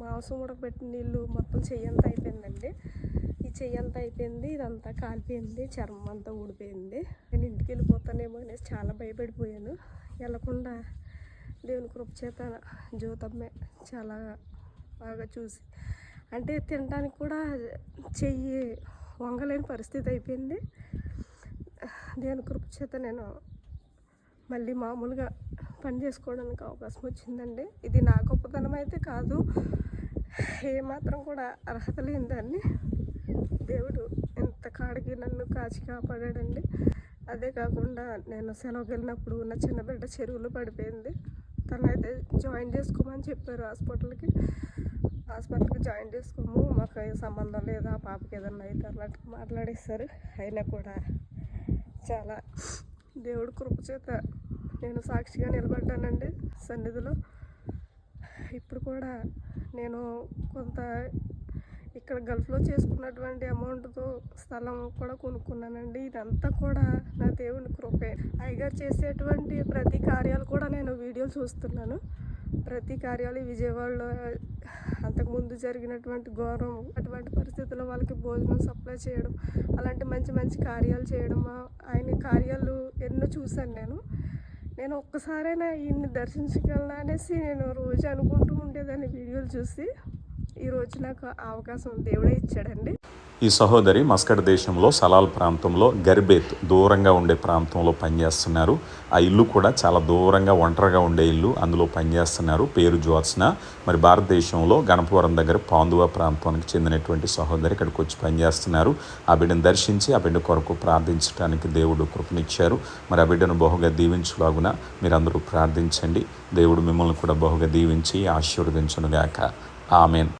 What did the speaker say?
మాంసం ఉడకబెట్టిన నీళ్ళు మొత్తం చెయ్యంతా అయిపోయిందండి. ఈ చెయ్యంతా అయిపోయింది, ఇదంతా కాలిపోయింది, చర్మం అంతా ఊడిపోయింది. నేను ఇంటికి వెళ్ళిపోతానేమో అనేసి చాలా భయపడిపోయాను. వెళ్ళకుండా దేవుని కృప చేత జ్యోతమ్మే చాలా బాగా చూసి, అంటే తినడానికి కూడా చెయ్యి వంగలేని పరిస్థితి అయిపోయింది. దేవుని కృప చేత నేను మళ్ళీ మామూలుగా పని చేసుకోవడానికి అవకాశం వచ్చిందండి. ఇది నా గొప్పతనం అయితే కాదు, ఏమాత్రం కూడా అర్హత లేని దాన్ని దేవుడు ఎంత కాడికి నన్ను కాచి కాపాడాడండి. అదే కాకుండా నేను సెలవుకి వెళ్ళినప్పుడు నా చిన్న బిడ్డ చెరువులో పడిపోయింది. తనైతే జాయిన్ చేసుకోమని చెప్పారు హాస్పిటల్కి జాయిన్ చేసుకోము, మాకు సంబంధం లేదా, పాపకి ఏదన్నా అయితే అన్నట్టు మాట్లాడేశారు. అయినా కూడా చాలా దేవుడు కృప చేత నేను సాక్షిగా నిలబడ్డానండి సన్నిధిలో. ఇప్పుడు కూడా నేను కొంత ఇక్కడ గల్ఫ్లో చేసుకున్నటువంటి అమౌంట్తో స్థలం కూడా కొనుక్కున్నానండి. ఇదంతా కూడా నా దేవుని కృపే. అయ్యగారు చేసేటువంటి ప్రతి కార్యాలు కూడా నేను వీడియోలు చూస్తున్నాను. ప్రతి కార్యాలు విజయవాడలో అంతకుముందు జరిగినటువంటి ఘోరం అటువంటి పరిస్థితుల్లో వాళ్ళకి భోజనం సప్లై చేయడం, అలాంటి మంచి మంచి కార్యాలు చేయడం, ఆయన కార్యాలు ఎన్నో చూశాను నేను ఒక్కసారైనా ఈయన్ని దర్శించగలను అనేసి నేను రోజు అనుకుంటూ ఉండేదాన్ని వీడియోలు చూసి. ఈరోజు నాకు అవకాశం దేవుడే ఇచ్చాడండి. ఈ సహోదరి మస్కట్ దేశంలో సలాల్ ప్రాంతంలో గర్బేత్ దూరంగా ఉండే ప్రాంతంలో పనిచేస్తున్నారు. ఆ ఇల్లు కూడా చాలా దూరంగా ఒంటరిగా ఉండే ఇల్లు, అందులో పనిచేస్తున్నారు. పేరు జ్యోత్స్న. మరి భారతదేశంలో గణపవరం దగ్గర పాందువా ప్రాంతానికి చెందినటువంటి సహోదరి ఇక్కడికి వచ్చి పనిచేస్తున్నారు. ఆ బిడ్డను దర్శించి ఆ బిడ్డ కొరకు ప్రార్థించడానికి దేవుడు కృపనిచ్చారు. మరి ఆ బిడ్డను బహుగా దీవించులాగున మీరందరూ ప్రార్థించండి. దేవుడు మిమ్మల్ని కూడా బహుగా దీవించి ఆశీర్వదించునుగాక. ఆమెన్.